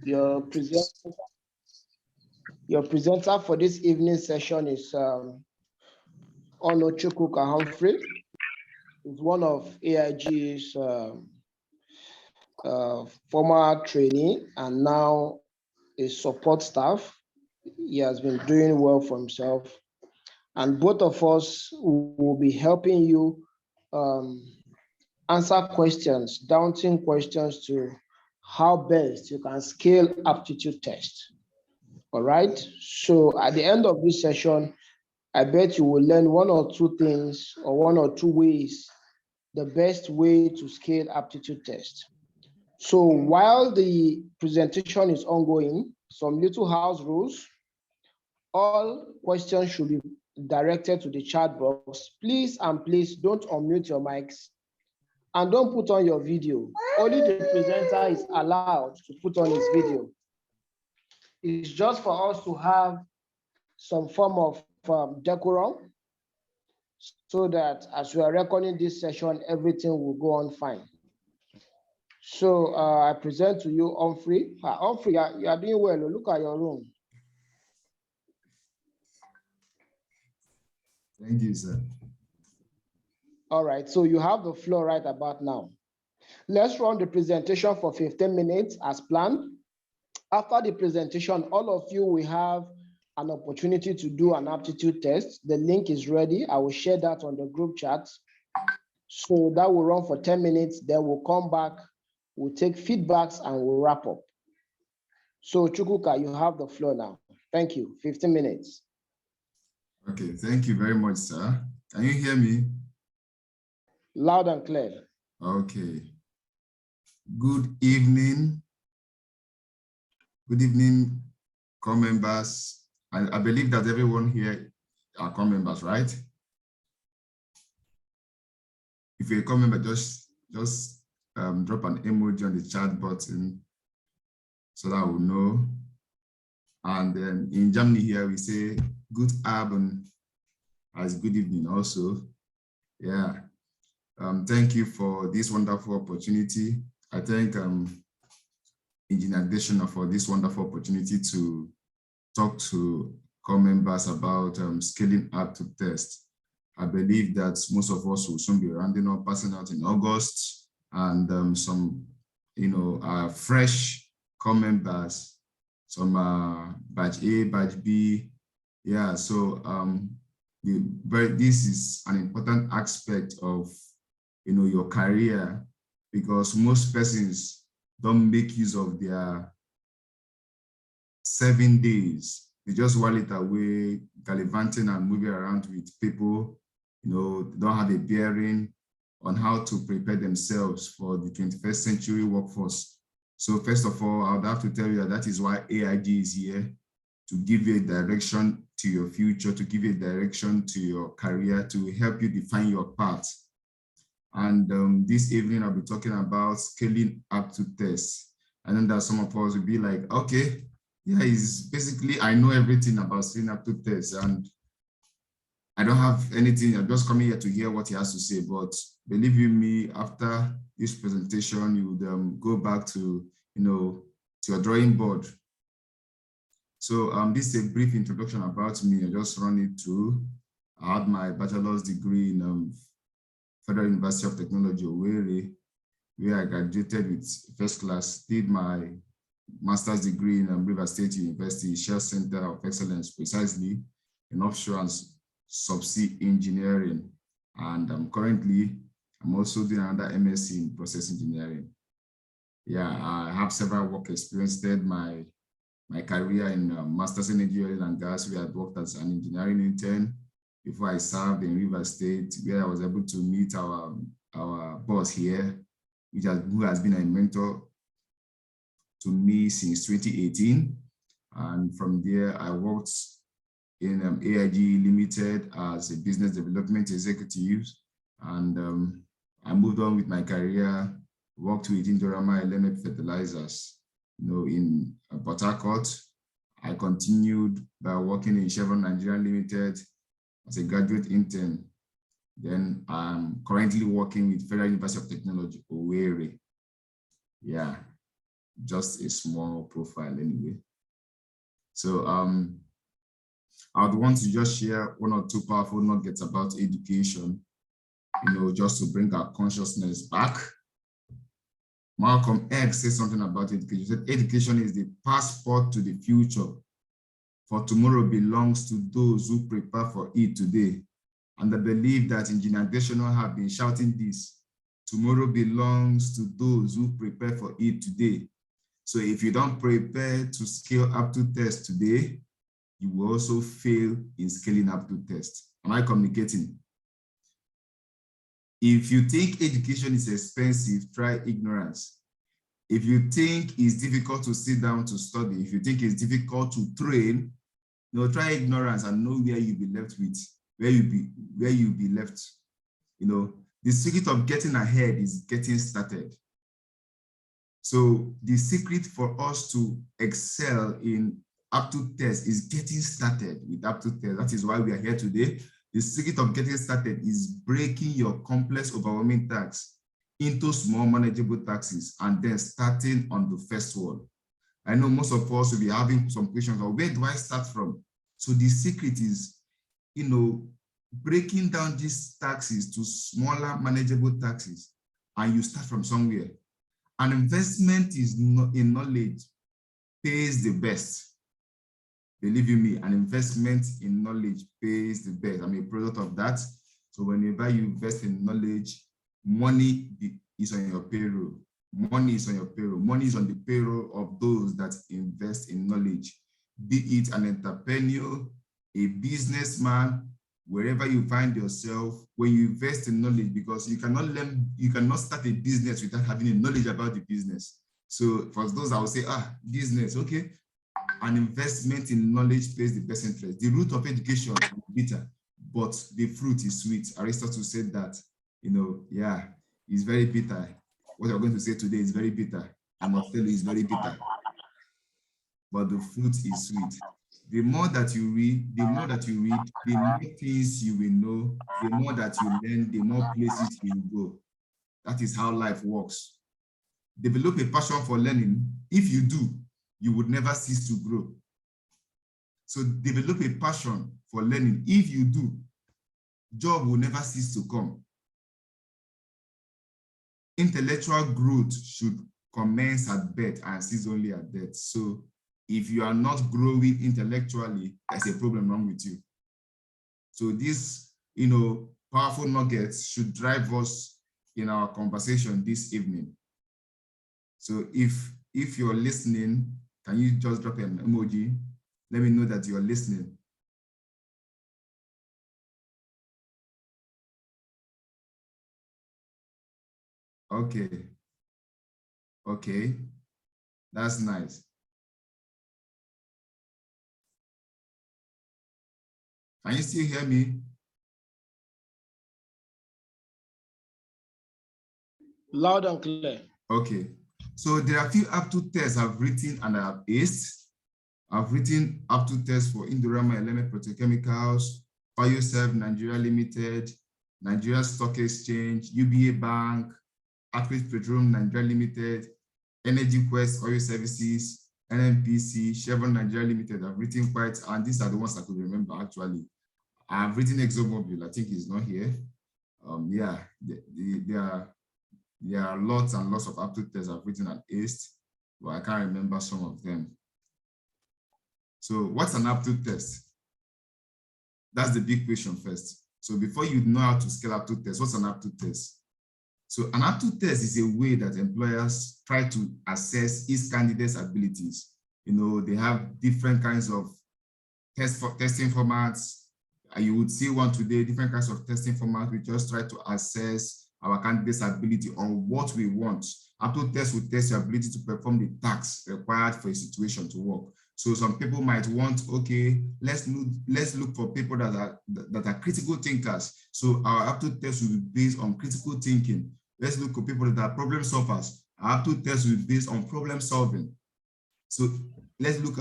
Your presenter for this evening session is Alot Humphrey. He's one of AIGE's former trainee and now a support staff. He has been doing well for himself. And both of us will be helping you answer questions, daunting questions to how best you can scale aptitude test. All right. So at the end of this session, I bet you will learn one or two things or one or two ways, the best way to scale aptitude test. So while the presentation is ongoing, some little house rules. All questions should be directed to the chat box. Please and please don't unmute your mics and don't put on your video. Only the presenter is allowed to put on his video. It's just for us to have some form of decorum so that as we are recording this session, everything will go on fine. So I present to you Humphrey. Humphrey, you are doing well. Look at your room. Thank you, sir. All right, so you have the floor right about now. Let's run the presentation for 15 minutes as planned. After the presentation, all of you will have an opportunity to do an aptitude test. The link is ready. I will share that on the group chat. So that will run for 10 minutes. Then we'll come back, we'll take feedbacks and we'll wrap up. So Chukwuka, you have the floor now. Thank you. 15 minutes. Okay, thank you very much, sir. Can you hear me? Loud and clear. Okay. Good evening. Good evening, core members. I believe that everyone here are core members, right? If you're a core member, just drop an emoji on the chat button so that we'll know. And then in Germany here, we say good Abend as good evening also. Yeah. Thank you for this wonderful opportunity. I thank Engineer Deshona for this wonderful opportunity to talk to core members about scaling aptitude test. I believe that most of us will soon be rounding up, passing out in August, and some, fresh core members, some batch A, batch B. Yeah, so this is an important aspect of your career, because most persons don't make use of their 7 days. They just while it away, gallivanting and moving around with people, don't have a bearing on how to prepare themselves for the 21st century workforce. So first of all, I would have to tell you that is why AIGE is here, to give you a direction to your future, to give you a direction to your career, to help you define your path. And this evening, I'll be talking about scaling aptitude tests. I know that some of us will be like, okay, yeah, it's basically, I know everything about scaling aptitude tests and I don't have anything. I'm just coming here to hear what he has to say. But believe you me, after this presentation, you would go back to, to your drawing board. So this is a brief introduction about me. I just run it through. I had my bachelor's degree in Federal University of Technology, Owerri, where I graduated with first class, did my master's degree in River State University, Shell Center of Excellence, precisely in offshore and subsea engineering. And currently, I'm also doing another MSc in process engineering. Yeah, I have several work experiences. My career in master's in energy, oil and gas, where I worked as an engineering intern before I served in River State, where I was able to meet our boss here, who has been a mentor to me since 2018. And from there, I worked in AIGE Limited as a business development executive. And I moved on with my career, worked with Indorama Element Fertilizers, in Port Harcourt. I continued by working in Chevron Nigeria Limited as a graduate intern. Then I'm currently working with Federal University of Technology, Owerri. Yeah. just a small profile anyway. So I would want to just share one or two powerful nuggets about education, just to bring our consciousness back. Malcolm X said something about education. He said, education is the passport to the future, for tomorrow belongs to those who prepare for it today. And I believe that in generational have been shouting this: tomorrow belongs to those who prepare for it today. So if you don't prepare to scale up to test today, you will also fail in scaling up to test. Am I communicating? If you think education is expensive, try ignorance. If you think it's difficult to sit down to study, if you think it's difficult to train, try ignorance and know where you'll be left with, where you'll be left. The secret of getting ahead is getting started. So the secret for us to excel in Aptitude test is getting started with Aptitude test. That is why we are here today. The secret of getting started is breaking your complex, overwhelming tasks into small, manageable tasks and then starting on the first one. I know most of us will be having some questions of where do I start from? So the secret is, breaking down these tasks to smaller, manageable tasks, and you start from somewhere. An investment in knowledge pays the best. Believe you me, an investment in knowledge pays the best. I'm a product of that. So whenever you invest in knowledge, money is on your payroll. Money is on your payroll. Money is on the payroll of those that invest in knowledge. Be it an entrepreneur, a businessman, wherever you find yourself, when you invest in knowledge, because you cannot start a business without having a knowledge about the business. So for those I will say, business, okay. An investment in knowledge pays the best interest. The root of education is bitter, but the fruit is sweet. Aristotle said that, it's very bitter. What I'm going to say today is very bitter. I must tell you, it's very bitter. But the fruit is sweet. The more that you read, the more things you will know, the more that you learn, the more places you will go. That is how life works. Develop a passion for learning. If you do, you would never cease to grow. So develop a passion for learning. If you do, job will never cease to come. Intellectual growth should commence at birth and cease only at death. So if you are not growing intellectually, there's a problem wrong with you. So these, powerful nuggets should drive us in our conversation this evening. So if you're listening, can you just drop an emoji? Let me know that you're listening. Okay, that's nice. Can you still hear me? Loud and clear. Okay, so there are a few Aptitude tests I've written and I have aced. I've written Aptitude tests for Indorama Element Petrochemicals, Bioserve Nigeria Limited, Nigeria Stock Exchange, UBA Bank, Acrid Petroleum Nigeria Limited, Energy Quest Oil Services, NNPC, Chevron Nigeria Limited. I've written quite, and these are the ones I could remember actually. I've written ExxonMobil, I think it's not here. There are lots and lots of Aptitude tests I've written and aced, but I can't remember some of them. So what's an Aptitude test? That's the big question first. So before you know how to scale Aptitude test, what's an Aptitude test? So an Aptitude test is a way that employers try to assess each candidate's abilities. They have different kinds of testing formats. You would see one today, different kinds of testing formats. We just try to assess our candidate's ability on what we want. Aptitude test will test your ability to perform the tasks required for a situation to work. So some people might want, okay, let's look for people that are critical thinkers. So our Aptitude test will be based on critical thinking. Let's look for people that are problem solvers. Our Aptitude test will be based on problem solving. So let's look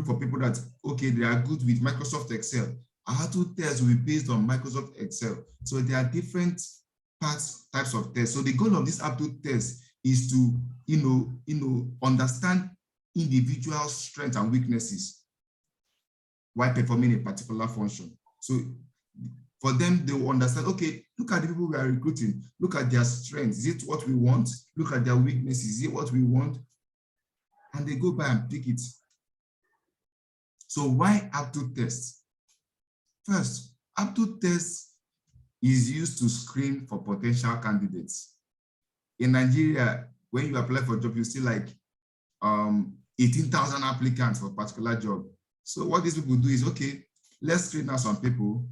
for people that, okay, they are good with Microsoft Excel. Our Aptitude test will be based on Microsoft Excel. So there are different types of tests. So the goal of this Aptitude test is to, understand individual strengths and weaknesses while performing a particular function. So for them, they will understand, okay, look at the people we are recruiting, look at their strengths. Is it what we want? Look at their weaknesses. Is it what we want? And they go by and pick it. So why aptitude tests? First, aptitude tests is used to screen for potential candidates. In Nigeria, when you apply for a job, you see like 18,000 applicants for a particular job. So what these people do is, okay, let's screen out some people.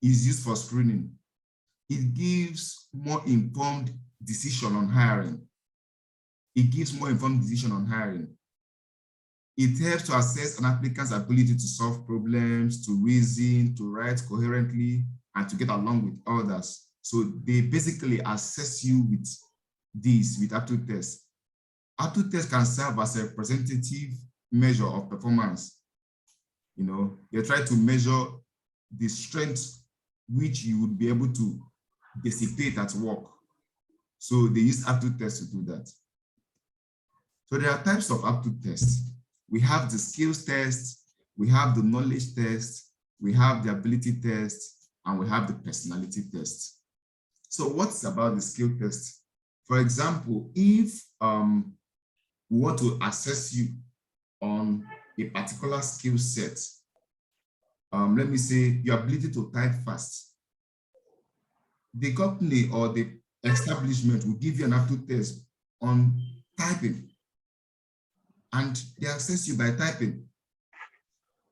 Is used for screening. It gives more informed decision on hiring. It gives more informed decision on hiring. It helps to assess an applicant's ability to solve problems, to reason, to write coherently, and to get along with others. So they basically assess you with this, with aptitude tests. Aptitude tests can serve as a representative measure of performance. They try to measure the strengths which you would be able to dissipate at work. So they use aptitude tests to do that. So there are types of aptitude tests. We have the skills test, we have the knowledge test, we have the ability test, and we have the personality test. So what's about the skill test? For example, if we want to assess you on a particular skill set, let me say your ability to type fast, the company or the establishment will give you an aptitude test on typing, and they assess you by typing,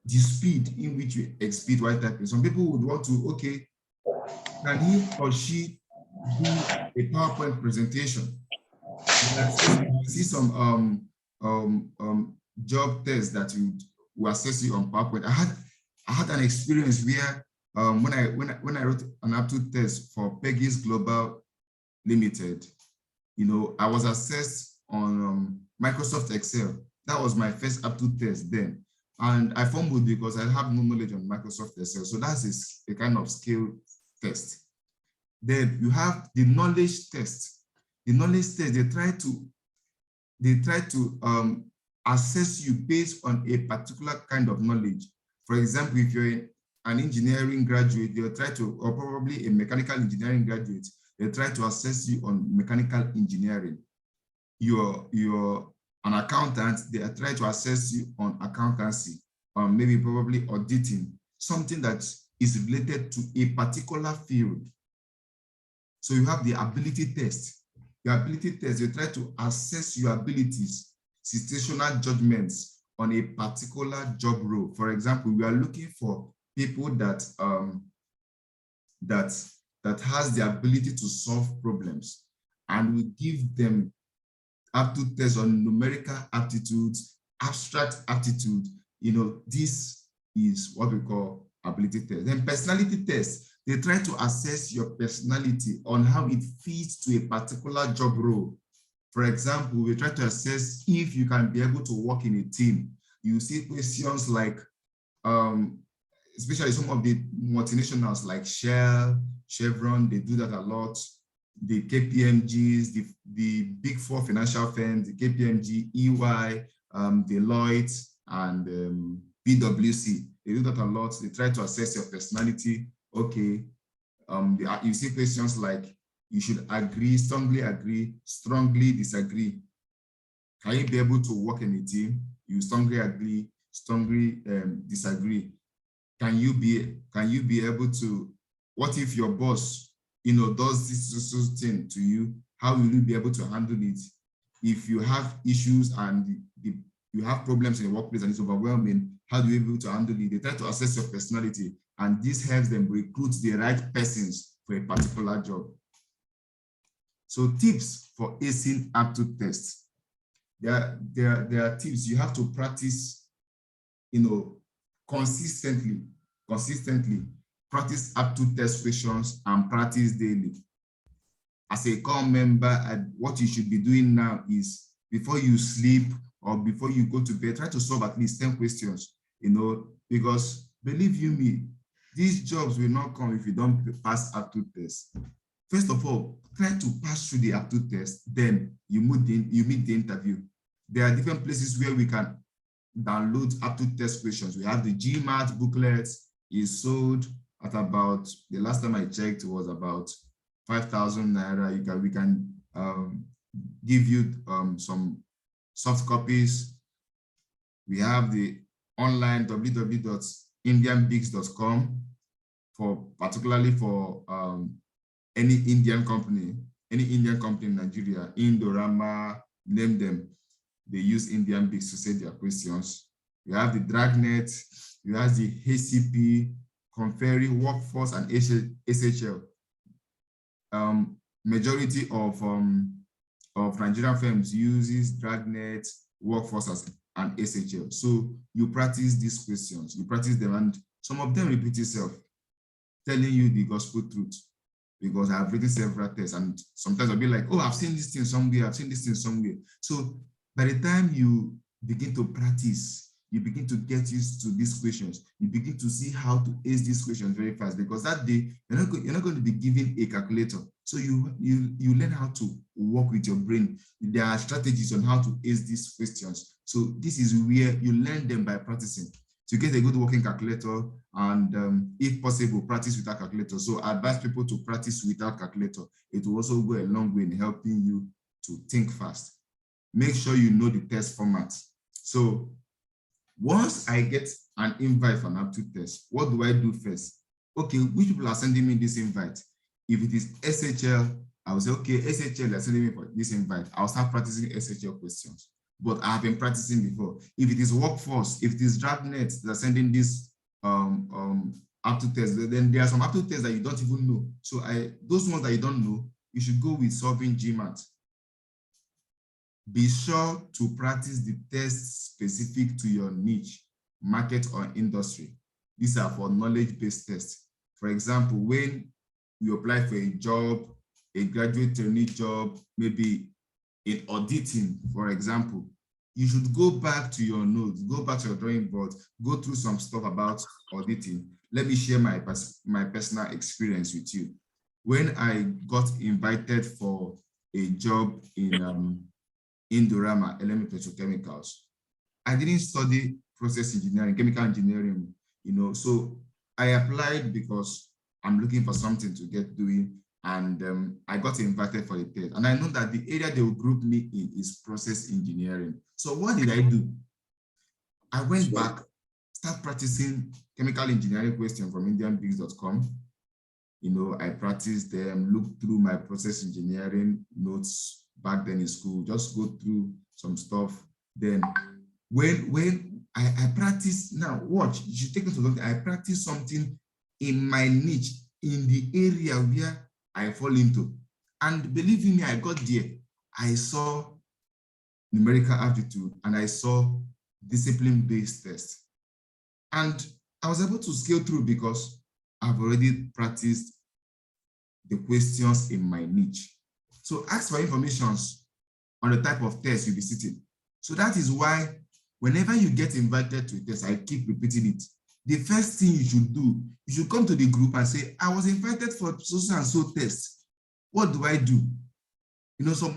the speed in which you exceed while typing. Some people would want to, okay, can he or she do a PowerPoint presentation? You see some job tests that will assess you on PowerPoint. I had an experience where when I wrote an aptitude test for Peggy's Global Limited, I was assessed on Microsoft Excel. That was my first aptitude test then. And I fumbled because I have no knowledge on Microsoft Excel. So that's a kind of skill test. Then you have the knowledge test. The knowledge test, they try to assess you based on a particular kind of knowledge. For example, if you're an engineering graduate, they'll try to, or probably a mechanical engineering graduate, they try to assess you on mechanical engineering. You're an accountant, they try to assess you on accountancy, or maybe probably auditing, something that is related to a particular field. So you have the ability test. Your ability test, they try to assess your abilities, situational judgments on a particular job role. For example, we are looking for people that has the ability to solve problems, and we give them aptitude tests on numerical aptitudes, abstract aptitude. This is what we call ability test. Then personality tests, they try to assess your personality on how it fits to a particular job role. For example, we try to assess if you can be able to work in a team. You see questions like, especially some of the multinationals like Shell, Chevron, they do that a lot. The KPMGs, the big four financial firms, the KPMG, EY, Deloitte, and PwC, they do that a lot. They try to assess your personality. Okay, you see questions like, you should agree, strongly disagree. Can you be able to work in a team? You strongly agree, strongly disagree. Can you be able to, what if your boss, does this thing to you? How will you be able to handle it? If you have issues and you have problems in the workplace and it's overwhelming, how do you be able to handle it? They try to assess your personality, and this helps them recruit the right persons for a particular job. So tips for acing aptitude tests. There are tips. You have to practice, consistently. Practice aptitude test questions and practice daily. As a core member, what you should be doing now is, before you sleep or before you go to bed, try to solve at least 10 questions, because believe you me, these jobs will not come if you don't pass aptitude tests. First of all, try to pass through the aptitude test, then you meet the interview. There are different places where we can download aptitude test questions. We have the GMAT booklets, is sold at about, the last time I checked was about 5,000 naira. We can give you some soft copies. We have the online www.indianbigs.com particularly for any Indian company in Nigeria, Indorama, name them. They use Indian Bigs to set their questions. You have the Dragnet, you have the HCP, Conferry, Workforce, and SHL. Majority of Nigerian firms uses Dragnet, Workforce, and SHL. So you practice these questions, you practice them, and some of them repeat itself, telling you the gospel truth. Because I've written several tests, and sometimes I'll be like, oh, I've seen this thing somewhere, I've seen this thing somewhere. So by the time you begin to practice, you begin to get used to these questions, you begin to see how to ace these questions very fast, because that day, you're not going to be given a calculator. So you learn how to work with your brain. There are strategies on how to ace these questions. So this is where you learn them by practicing. To get a good working calculator, and if possible, practice without calculator. So I advise people to practice without calculator. It will also go a long way in helping you to think fast. Make sure you know the test format. So once I get an invite for an aptitude test, what do I do first? Okay, which people are sending me this invite? If it is SHL, I will say, okay, SHL are sending me for this invite. I'll start practicing SHL questions. But I have been practicing before. If it is Workforce, if it is Dragnet that are sending this aptitude test, then there are some aptitude tests that you don't even know. So those ones that you don't know, you should go with solving GMAT. Be sure to practice the tests specific to your niche, market, or industry. These are for knowledge-based tests. For example, when you apply for a job, a graduate trainee job, maybe in auditing, for example, you should go back to your notes, go back to your drawing board, go through some stuff about auditing. Let me share my personal experience with you. When I got invited for a job in Indorama, LM Petrochemicals, I didn't study process engineering, chemical engineering, so I applied because I'm looking for something to get doing. And I got invited for the test. And I know that the area they will group me in is process engineering. So what did I do? I went back, started practicing chemical engineering questions from indianbigs.com. I practiced them, looked through my process engineering notes back then in school, just go through some stuff. Then when I practice, now watch, you should take it to look, I practice something in my niche, in the area where I fall into. And believe me, I got there. I saw numerical aptitude and I saw discipline-based tests. And I was able to scale through because I've already practiced the questions in my niche. So ask for information on the type of test you'll be sitting. So that is why whenever you get invited to a test, I keep repeating it. The first thing you should do, you should come to the group and say, I was invited for so and so test. What do I do? So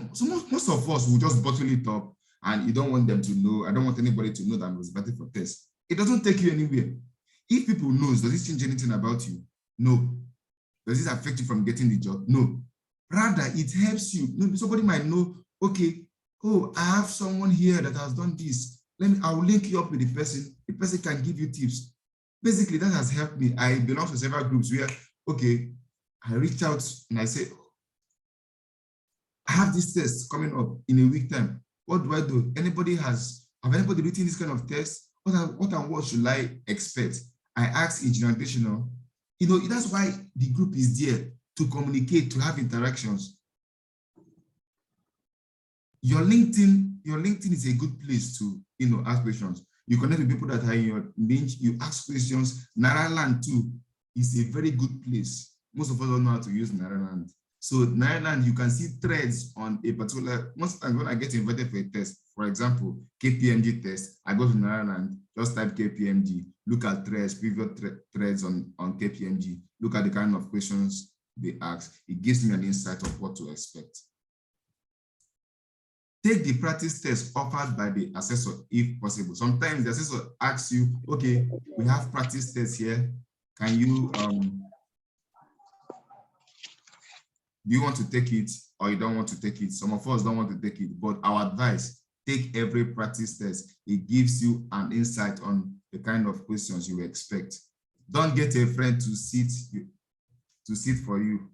most of us will just bottle it up, and you don't want them to know. I don't want anybody to know that I was invited for test. It doesn't take you anywhere. If people know, does it change anything about you? No. Does it affect you from getting the job? No. Rather, it helps you. Somebody might know, okay, oh, I have someone here that has done this. I will link you up with the person. The person can give you tips. Basically, that has helped me. I belong to several groups where, okay, I reach out and I say, I have this test coming up in a week time. What do I do? Have anybody written this kind of test? What should I expect? I ask instructional. That's why the group is there, to communicate, to have interactions. Your LinkedIn is a good place to, ask questions. You connect with people that are in your niche, you ask questions. Naraland too is a very good place. Most of us don't know how to use Naraland. So Naraland, you can see threads on a particular, most times when I get invited for a test, for example, KPMG test, I go to Naraland, just type KPMG, look at threads, previous threads on KPMG, look at the kind of questions they ask. It gives me an insight of what to expect. Take the practice test offered by the assessor if possible. Sometimes the assessor asks you, okay, we have practice tests here. Can you, do you want to take it or you don't want to take it? Some of us don't want to take it, but our advice, take every practice test. It gives you an insight on the kind of questions you expect. Don't get a friend to sit for you,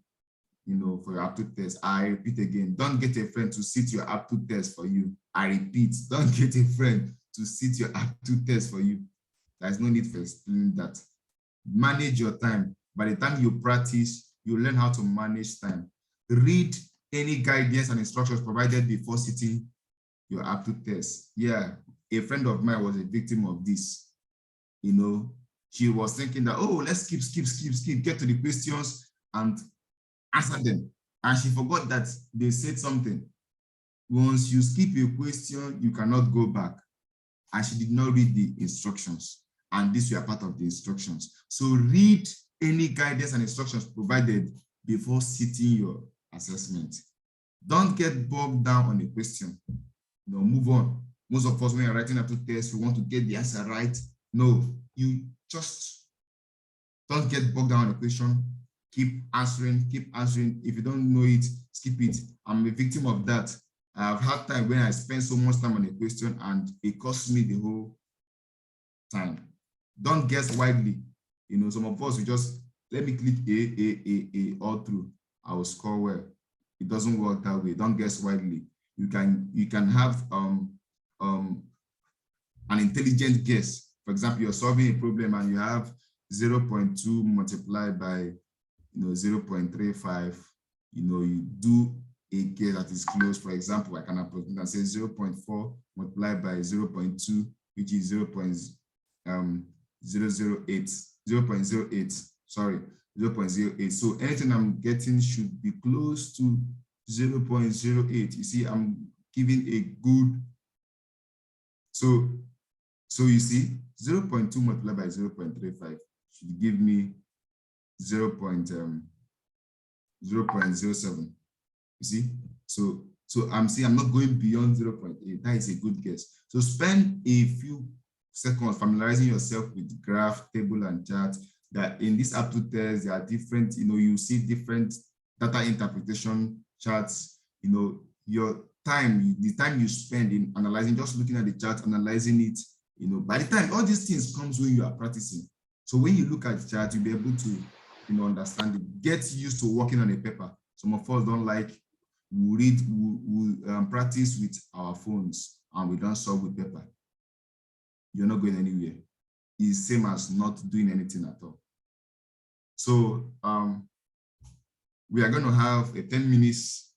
for your aptitude test. I repeat again, don't get a friend to sit your aptitude test for you. I repeat, don't get a friend to sit your aptitude test for you. There's no need for explaining that. Manage your time. By the time you practice, you learn how to manage time. Read any guidance and instructions provided before sitting your aptitude test. Yeah, a friend of mine was a victim of this. She was thinking that, oh, let's skip, get to the questions and answer them. And she forgot that they said something. Once you skip a question, you cannot go back. And she did not read the instructions. And these were part of the instructions. So read any guidance and instructions provided before sitting your assessment. Don't get bogged down on a question. Move on. Most of us, when you're writing aptitude tests, we want to get the answer right. No, you just don't get bogged down on a question. Keep answering. If you don't know it, skip it. I'm a victim of that. I've had time when I spend so much time on a question and it costs me the whole time. Don't guess widely. Some of us, we just, let me click A all through. I will score well. It doesn't work that way. Don't guess widely. You can have an intelligent guess. For example, you're solving a problem and you have 0.2 multiplied by 0.35. You do a guess that is close. For example, I can approximate and say 0.4 multiplied by 0.2, which is 0.008. Sorry, 0.08. So anything I'm getting should be close to 0.08. You see, I'm giving a good. So you see, 0.2 multiplied by 0.35 should give me 0.07. You see, so I'm saying I'm not going beyond 0.8. That is a good guess. So spend a few seconds familiarizing yourself with graph, table, and chart. That in this aptitude test, there are different, you see different data interpretation charts. Your time, the time you spend in analyzing, just looking at the chart, analyzing it, by the time all these things comes when you are practicing. So when you look at the chart, you'll be able to, understand it. Get used to working on a paper. Some of us don't like, we practice with our phones and we don't solve with paper. You're not going anywhere. It's same as not doing anything at all. So we are going to have a 10 minutes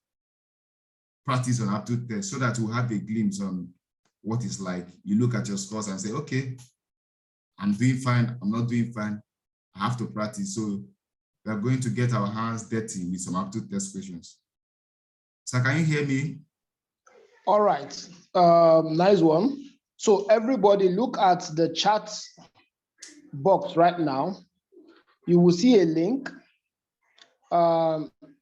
practice on aptitude test so that we'll have a glimpse on what it's like. You look at your scores and say, okay, I'm doing fine, I'm not doing fine, I have to practice. So we are going to get our hands dirty with some aptitude test questions. So can you hear me? All right, nice one. So everybody look at the chat box right now. You will see a link.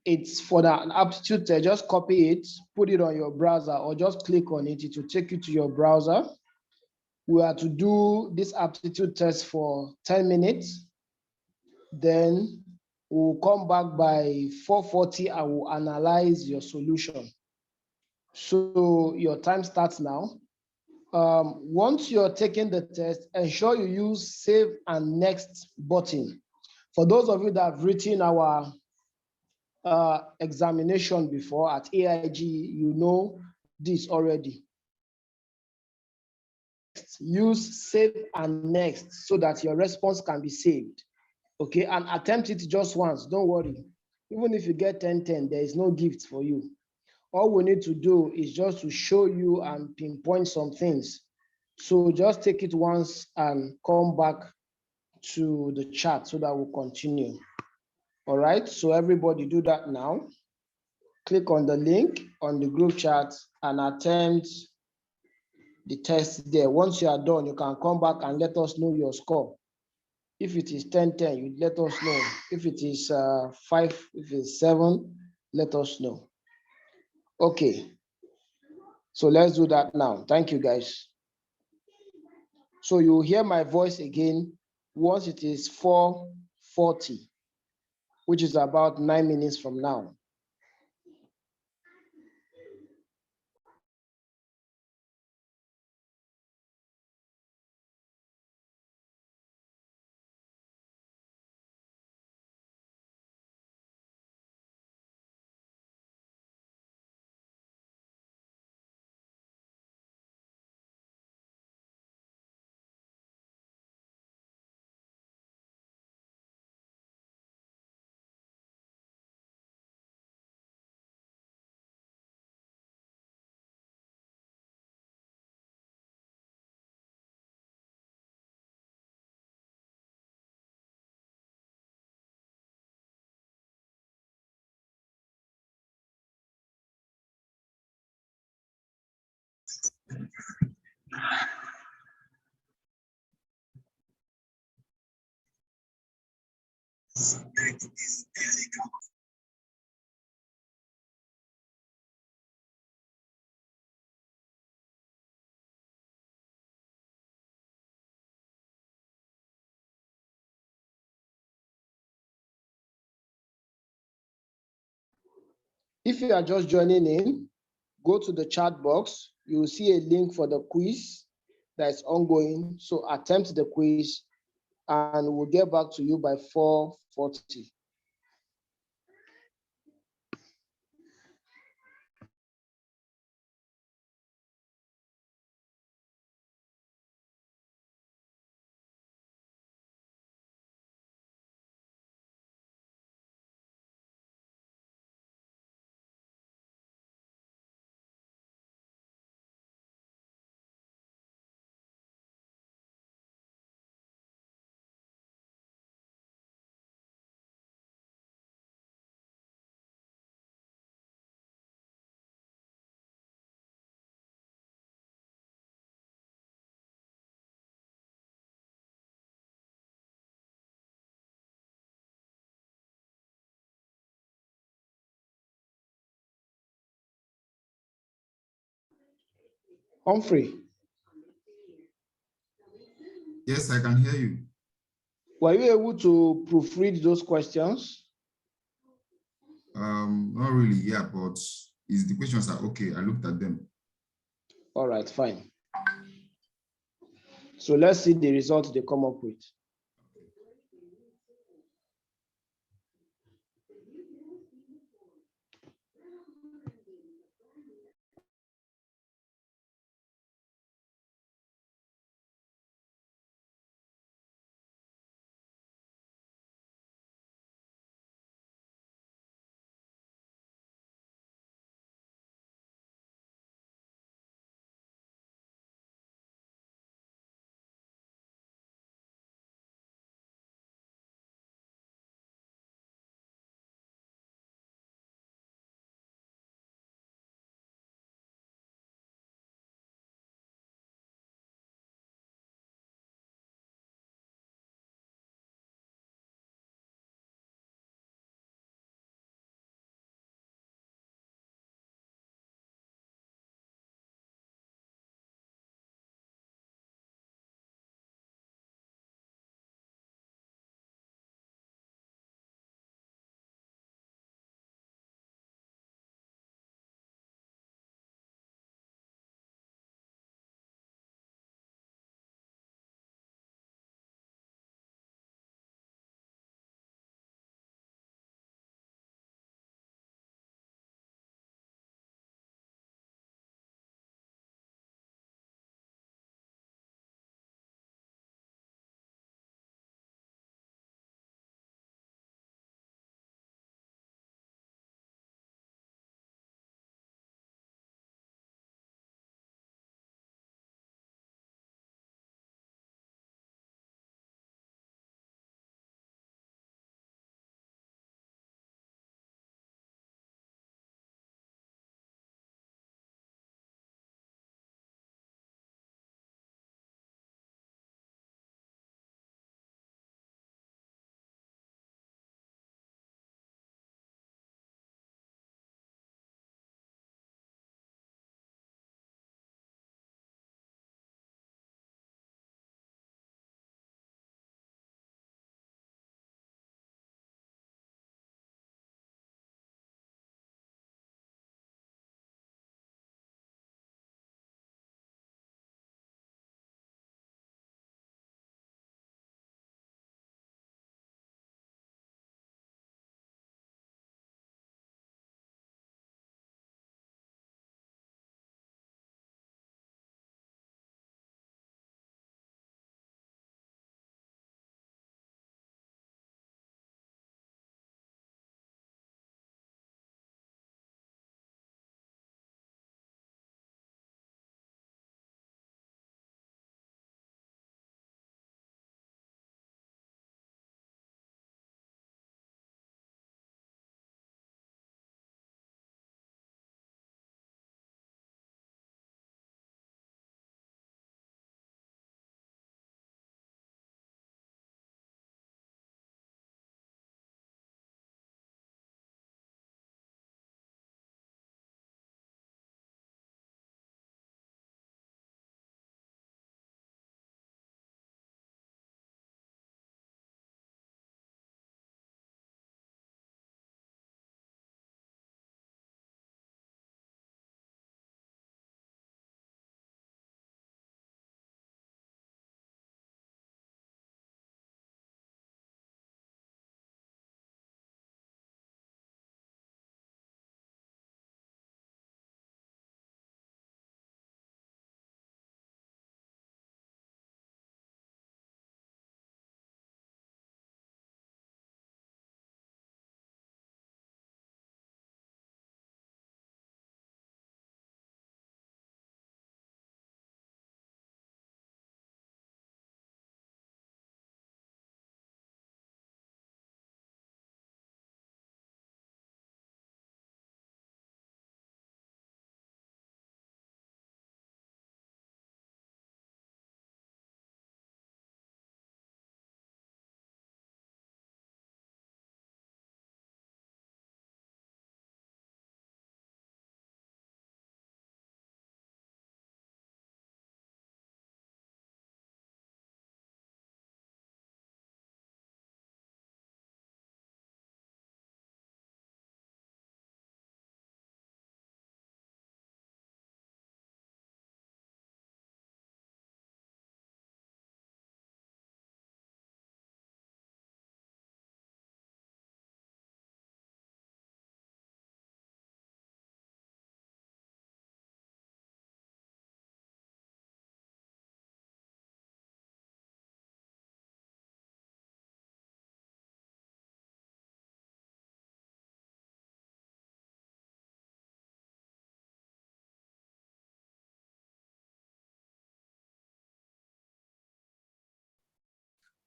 It's for the aptitude test. Just copy it, put it on your browser, or just click on it. It will take you to your browser. We are to do this aptitude test for 10 minutes. Then we'll come back by 4:40 and we'll analyze your solution. So your time starts now. Once you're taking the test, ensure you use Save and Next button. For those of you that have written our examination before at AIGE, you know this already. Use Save and Next so that your response can be saved. Okay, and attempt it just once, don't worry. Even if you get 10-10, there is no gift for you. All we need to do is just to show you and pinpoint some things. So just take it once and come back to the chat so that we'll continue. All right, so everybody do that now. Click on the link on the group chat and attempt the test there. Once you are done, you can come back and let us know your score. If it is 10, you let us know. If it is 5, if it's 7, let us know. Okay, so let's do that now. Thank you, guys. So you will hear my voice again once it is 4:40, which is about 9 minutes from now. If you are just joining in, go to the chat box. You will see a link for the quiz that is ongoing. So attempt the quiz and we'll get back to you by 4:40. Humphrey, Yes, I can hear you. were you able to proofread those questions? Not really, yeah, but is the questions are okay. I looked at them. All right, fine. So let's see the result they come up with.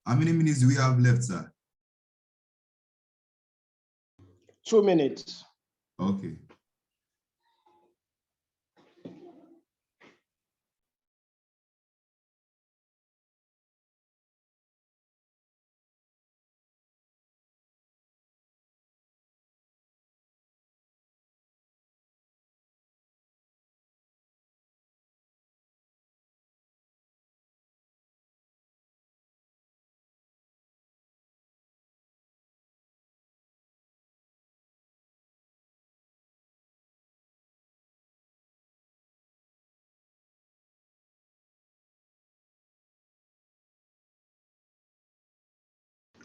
How many minutes do we have left, sir? 2 minutes. Okay.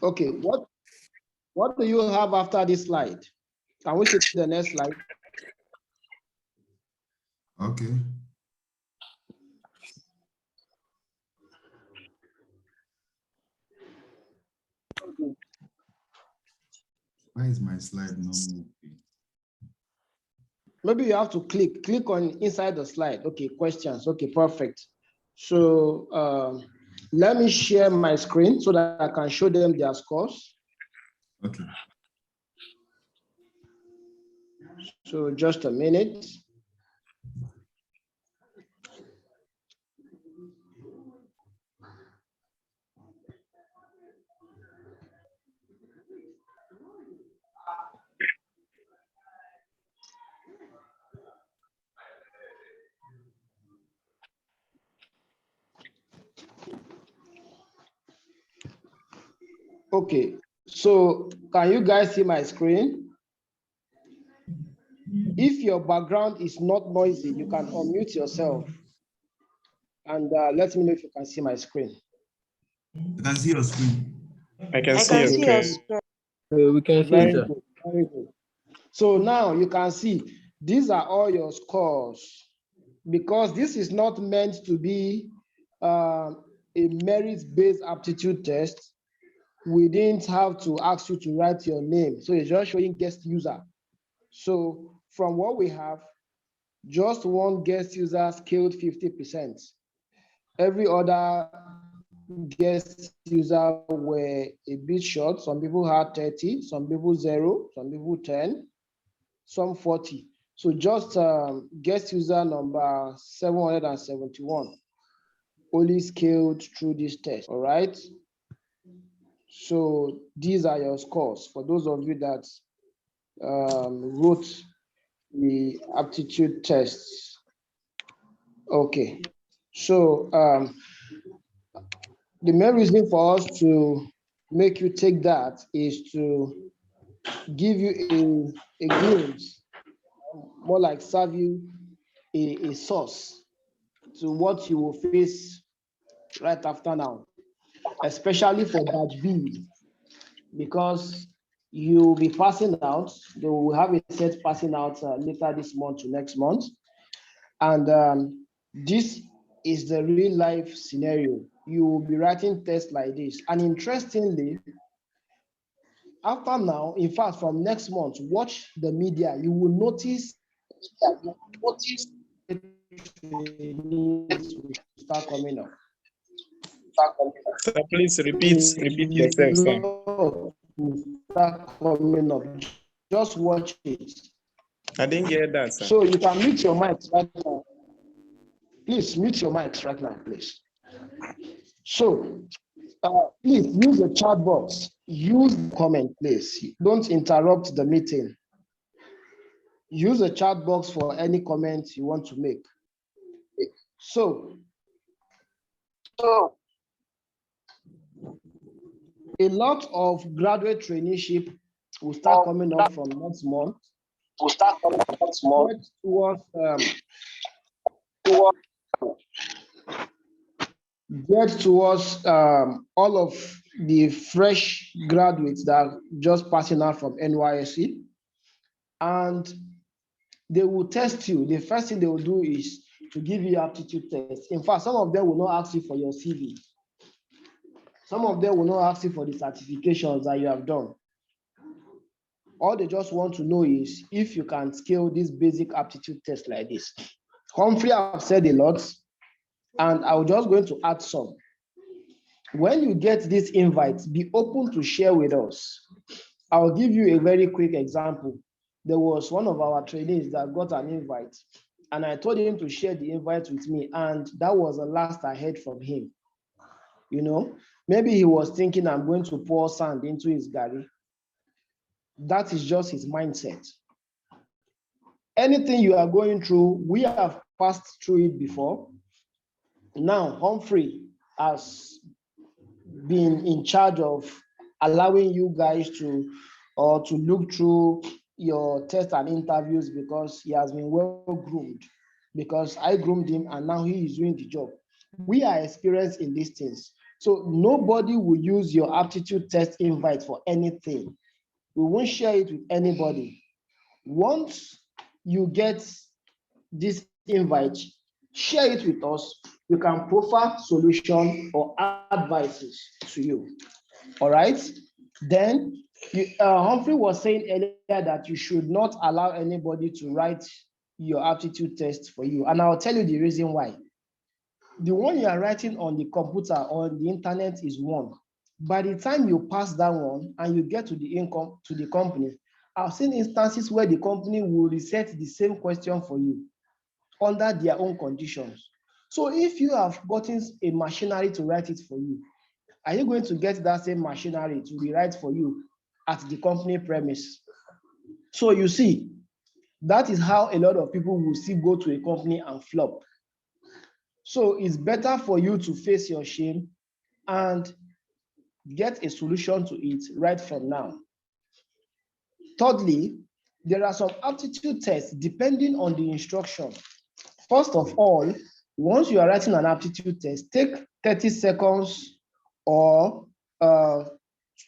Okay, what do you have after this slide? Can we see the next slide? Okay. Why is my slide not moving? Maybe you have to click on inside the slide. Okay, questions. Okay, perfect. So let me share my screen so that I can show them their scores. Okay. So just a minute. Okay, so can you guys see my screen? If your background is not noisy, you can unmute yourself and let me know if you can see my screen. I can see your screen. I can see your your screen. We can see Very it. good, very good. So now you can see these are all your scores, because this is not meant to be a merit-based aptitude test. We didn't have to ask you to write your name, so it's just showing guest user. So from what we have, just one guest user scaled 50%. Every other guest user were a bit short. Some people had 30, some people 0, some people 10, some 40. So just guest user number 771 only scaled through this test, all right? So these are your scores for those of you that wrote the aptitude tests. Okay, so the main reason for us to make you take that is to give you a glimpse, more like serve you a source to what you will face right after now, especially for batch B, because you'll be passing out. They will have a set passing out later this month to next month. And this is the real life scenario. You will be writing tests like this. And interestingly, after now, in fact, from next month, watch the media, you will notice start coming up. So please repeat yourself, sir. Start coming up. Just watch it. I didn't get that, sir. So you can mute your mic right now. Please mute your mics right now, please. So please use the chat box. Use the comment, please. Don't interrupt the meeting. Use the chat box for any comments you want to make. So a lot of graduate traineeship will start coming up from next month. Get towards all of the fresh graduates that are just passing out from NYSC, and they will test you. The first thing they will do is to give you aptitude test. In fact, some of them will not ask you for your CV. Some of them will not ask you for the certifications that you have done. All they just want to know is if you can scale this basic aptitude test like this. Humphrey, I've said a lot, and I'm just going to add some. When you get this invite, be open to share with us. I'll give you a very quick example. There was one of our trainees that got an invite, and I told him to share the invite with me, and that was the last I heard from him. You know, maybe he was thinking I'm going to pour sand into his garden. That is just his mindset. Anything you are going through, we have passed through it before. Now, Humphrey has been in charge of allowing you guys to look through your tests and interviews because he has been well groomed, because I groomed him and now he is doing the job. We are experienced in these things. So nobody will use your aptitude test invite for anything. We won't share it with anybody. Once you get this invite, share it with us. We can proffer solution or advices to you. All right. Then Humphrey was saying earlier that you should not allow anybody to write your aptitude test for you. And I'll tell you the reason why. The one you are writing on the computer or on the internet is one. By the time you pass that one and you get to the company, I've seen instances where the company will reset the same question for you under their own conditions. So if you have gotten a machinery to write it for you, are you going to get that same machinery to rewrite for you at the company premise? So you see, that is how a lot of people will still go to a company and flop. So it's better for you to face your shame and get a solution to it right from now. Thirdly, there are some aptitude tests depending on the instruction. First of all, once you are writing an aptitude test, take 30 seconds or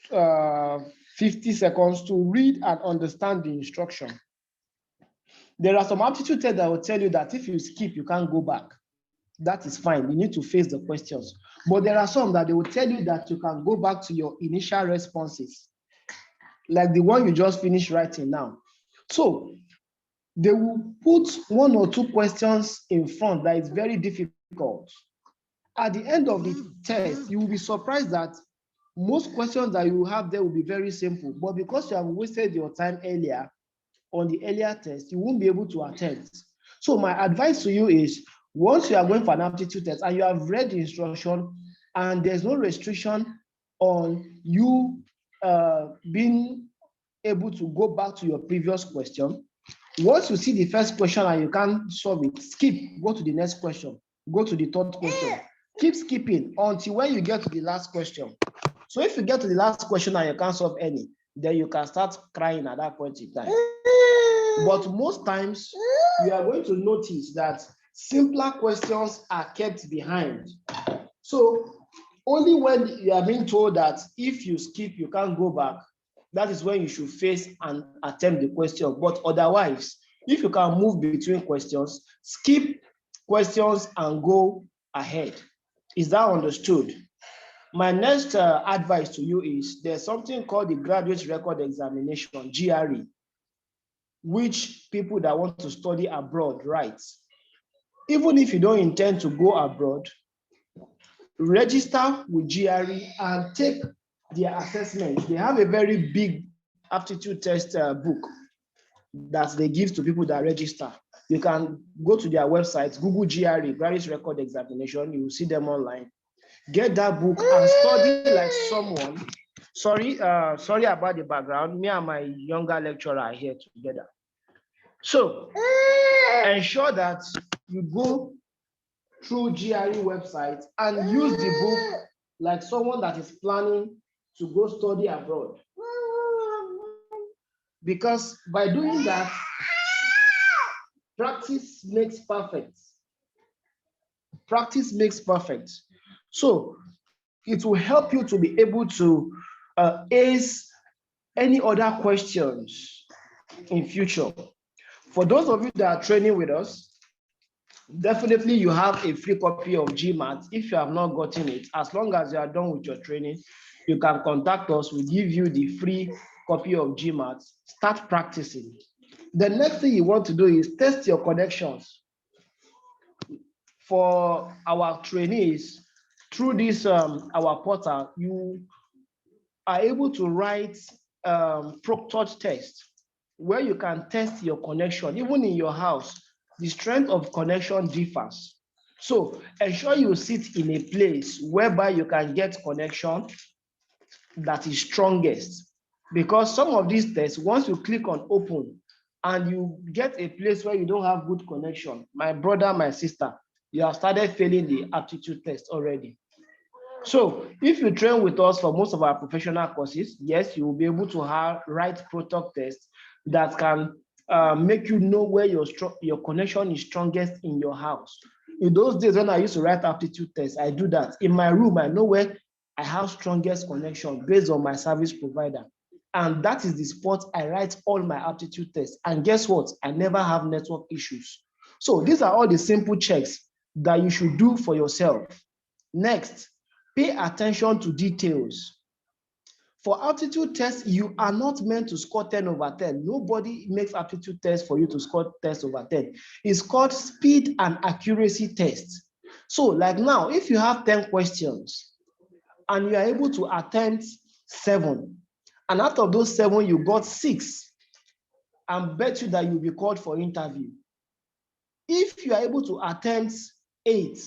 50 seconds to read and understand the instruction. There are some aptitude tests that will tell you that if you skip, you can't go back. That is fine. You need to face the questions. But there are some that they will tell you that you can go back to your initial responses, like the one you just finished writing now. So they will put one or two questions in front that is very difficult. At the end of the test, you will be surprised that most questions that you have there will be very simple, but because you have wasted your time earlier on the earlier test, you won't be able to attend. So my advice to you is, once you are going for an aptitude test and you have read the instruction and there's no restriction on you being able to go back to your previous question, once you see the first question and you can't solve it, skip, go to the next question, go to the third question, keep skipping until when you get to the last question. So if you get to the last question and you can't solve any, then you can start crying at that point in time. But most times, you are going to notice that simpler questions are kept behind. So only when you are being told that if you skip, you can't go back, that is when you should face and attempt the question. But otherwise, if you can move between questions, skip questions and go ahead. Is that understood? My next advice to you is there's something called the Graduate Record Examination, GRE, which people that want to study abroad write. Even if you don't intend to go abroad, register with GRE and take their assessment. They have a very big aptitude test book that they give to people that register. You can go to their website, Google GRE, Graduate Record Examination, you will see them online. Get that book and study like someone. Sorry about the background. Me and my younger lecturer are here together. So ensure that you go through GRE website and use the book like someone that is planning to go study abroad. Because by doing that, practice makes perfect. Practice makes perfect. So it will help you to be able to ace any other questions in future. For those of you that are training with us, definitely you have a free copy of GMAT. If you have not gotten it, as long as you are done with your training, you can contact us. We'll give you the free copy of GMAT. Start practicing. The next thing you want to do is test your connections. For our trainees, through this our portal, you are able to write proctored test where you can test your connection. Even in your house, the strength of connection differs. So ensure you sit in a place whereby you can get connection that is strongest. Because some of these tests, once you click on open and you get a place where you don't have good connection, my brother, my sister, you have started failing the aptitude test already. So if you train with us for most of our professional courses, yes, you will be able to write product tests that can make you know where your connection is strongest in your house. In those days when I used to write aptitude tests, I do that. In my room, I know where I have strongest connection based on my service provider. And that is the spot I write all my aptitude tests. And guess what? I never have network issues. So these are all the simple checks that you should do for yourself. Next, pay attention to details. For aptitude tests, you are not meant to score 10 over 10. Nobody makes aptitude tests for you to score 10 over 10. It's called speed and accuracy test. So like now, if you have 10 questions and you are able to attempt 7, and out of those 7, you got 6, I bet you that you'll be called for interview. If you are able to attempt 8,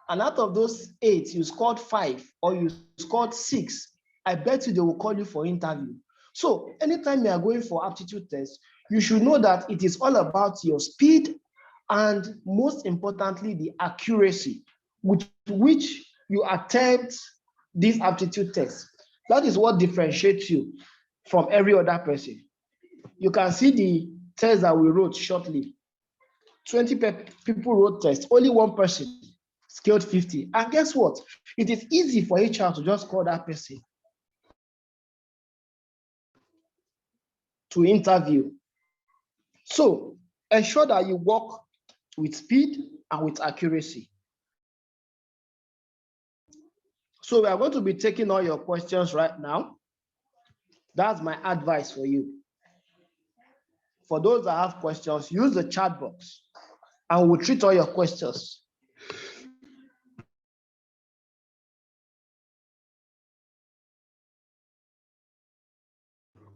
and out of those 8, you scored 5 or you scored 6, I bet you they will call you for interview. So anytime you are going for aptitude test, you should know that it is all about your speed and most importantly, the accuracy with which you attempt this aptitude test. That is what differentiates you from every other person. You can see the test that we wrote shortly. 20 people wrote tests, only one person scaled 50. And guess what? It is easy for HR to just call that person to interview. So ensure that you work with speed and with accuracy. So we are going to be taking all your questions right now. That's my advice for you. For those that have questions, use the chat box and we'll treat all your questions.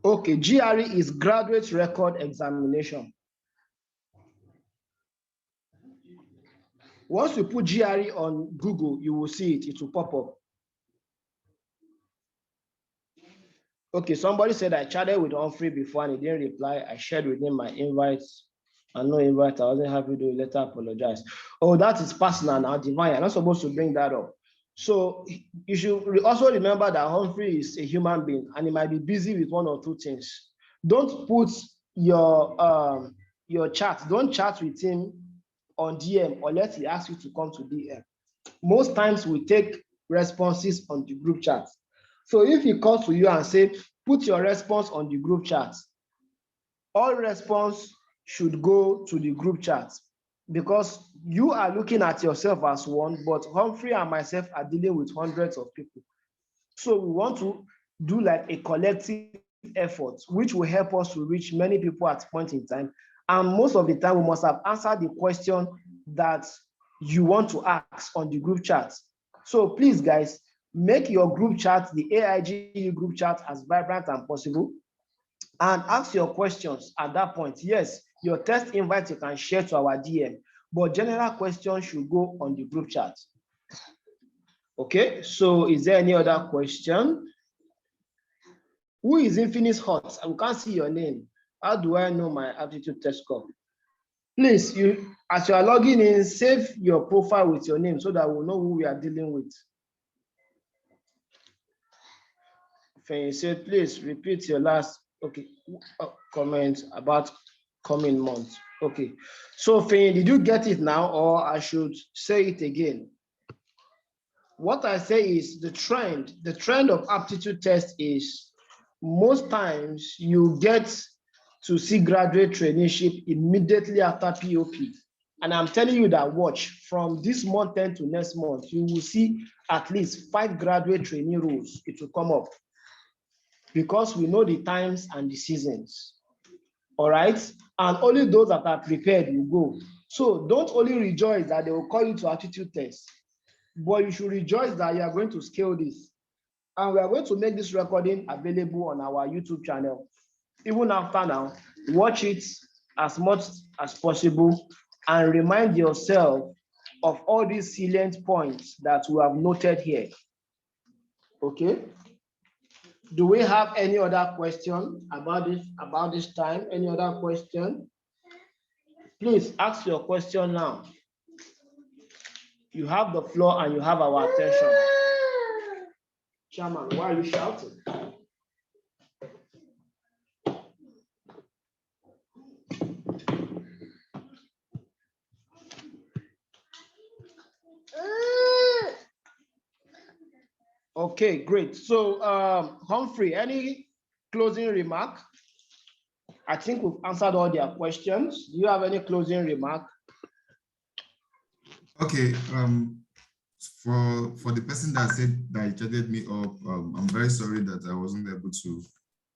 Okay, GRE is Graduate Record Examination. Once you put GRE on Google, you will see it, it will pop up. Okay, somebody said I chatted with Humphrey before and he didn't reply. I shared with him my invites and no invite. I wasn't happy to later apologize. Oh, that is personal now, Divine. You're not supposed to bring that up. So you should also remember that Humphrey is a human being and he might be busy with 1 or 2 things. Don't put your chat, don't chat with him on DM unless he asks you to come to DM. Most times we take responses on the group chat. So if he calls to you and say, put your response on the group chat, all response should go to the group chat because you are looking at yourself as one, but Humphrey and myself are dealing with hundreds of people. So we want to do like a collective effort, which will help us to reach many people at a point in time. And most of the time, we must have answered the question that you want to ask on the group chat. So please, guys, make your group chat, the AIGE group chat, as vibrant as possible and ask your questions at that point. Yes, your test invite you can share to our DM, but general questions should go on the group chat. Okay, so is there any other question? Who is Infinix Hot? I can't see your name. How do I know my aptitude test score? Please, as you are logging in, save your profile with your name so that we'll know who we are dealing with. Fanny said, please repeat your last comment about coming month. Okay, so Fanny, did you get it now or I should say it again? What I say is the trend of aptitude test is most times you get to see graduate traineeship immediately after POP. And I'm telling you that watch, from this month to next month, you will see at least 5 graduate trainee roles. It will come up because we know the times and the seasons. All right. And only those that are prepared will go. So don't only rejoice that they will call you to aptitude test. but you should rejoice that you are going to scale this. And we are going to make this recording available on our YouTube channel. Even after now, watch it as much as possible and remind yourself of all these salient points that we have noted here. Okay? Do we have any other question about this time? Any other question? Please ask your question now. You have the floor and you have our attention. Chairman, why are you shouting? Okay, great. So, Humphrey, any closing remark? I think we've answered all their questions. Do you have any closing remark? Okay. For the person that said that he chatted me up, I'm very sorry that I wasn't able to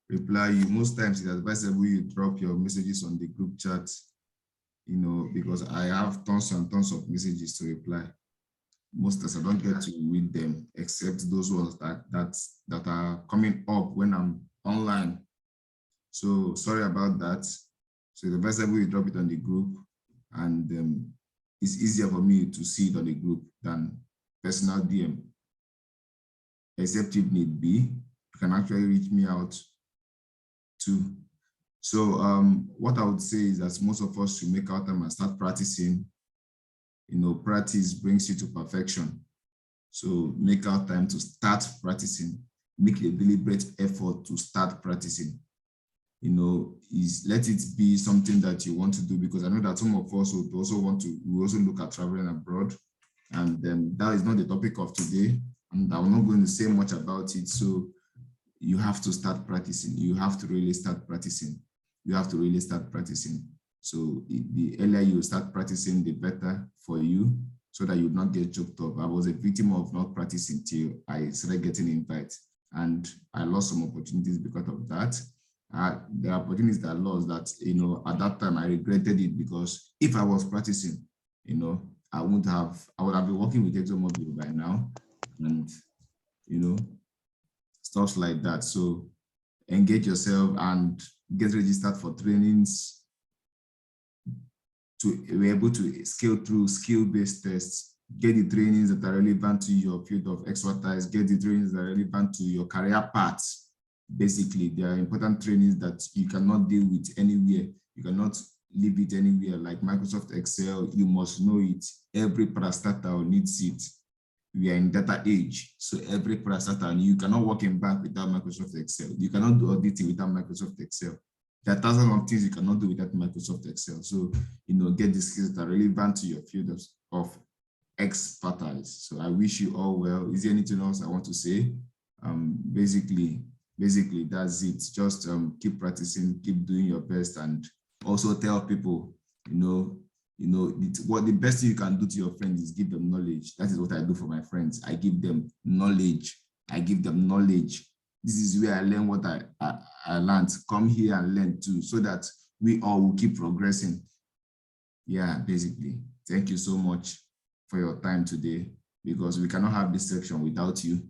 reply you. Most times it's advisable you drop your messages on the group chat, you know, because I have tons and tons of messages to reply. Most times I don't get to read them, except those ones that are coming up when I'm online. So sorry about that. So it's advisable you drop it on the group, and it's easier for me to see it on the group than personal DM. Except if need be, you can actually reach me out too. So what I would say is that most of us should make our time and start practicing. You know, practice brings you to perfection. So make our time to start practicing. Make a deliberate effort to start practicing. You know, let it be something that you want to do, because I know that some of us would also we also look at traveling abroad, and that is not the topic of today, and I'm not going to say much about it. So you have to start practicing. You have to really start practicing. You have to really start practicing. So the earlier you start practicing, the better for you, so that you would not get choked up. I was a victim of not practicing till I started getting invites, and I lost some opportunities because of that. The opportunities that I lost, that, you know, at that time I regretted it, because if I was practicing, you know, I would have been working with ExxonMobil by now, and, you know, stuff like that. So engage yourself and get registered for trainings to be able to scale through skill-based tests. Get the trainings that are relevant to your field of expertise. Get the trainings that are relevant to your career paths. Basically, there are important trainings that you cannot deal with anywhere. You cannot leave it anywhere. Like Microsoft Excel, you must know it. Every parastatal needs it. We are in data age, so every parastatal, you cannot work in bank without Microsoft Excel. You cannot do auditing without Microsoft Excel. There are thousands of things you cannot do without Microsoft Excel. So, you know, get the skills that are relevant to your field of expertise. So I wish you all well. Is there anything else I want to say? Basically, that's it. Just keep practicing, keep doing your best, and also tell people, what the best thing you can do to your friends is give them knowledge. That is what I do for my friends. I give them knowledge. This is where I learn what I learned. Come here and learn too, so that we all will keep progressing. Yeah, basically. Thank you so much for your time today, because we cannot have this section without you.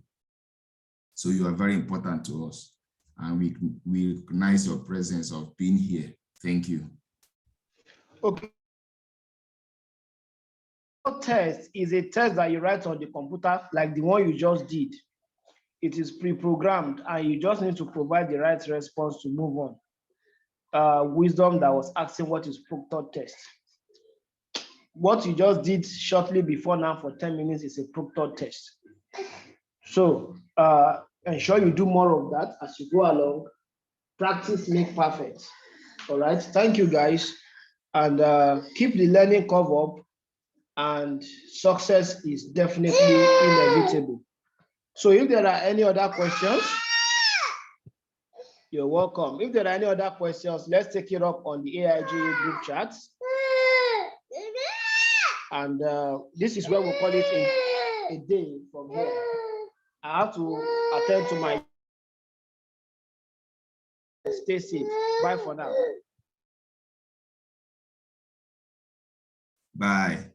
So you are very important to us, and we recognize your presence of being here. Thank you. Okay. Test is a test that you write on the computer, like the one you just did. It is pre-programmed, and you just need to provide the right response to move on. Wisdom that was asking what is proctored test. What you just did shortly before now for 10 minutes is a proctored test. So ensure you do more of that as you go along. Practice make perfect. All right. Thank you, guys. And keep the learning curve up, and success is definitely inevitable. So if there are any other questions, you're welcome. If there are any other questions, let's take it up on the AIGE group chat. And this is where we'll call it a day from here. I have to attend to my. Stay safe. Bye for now. Bye.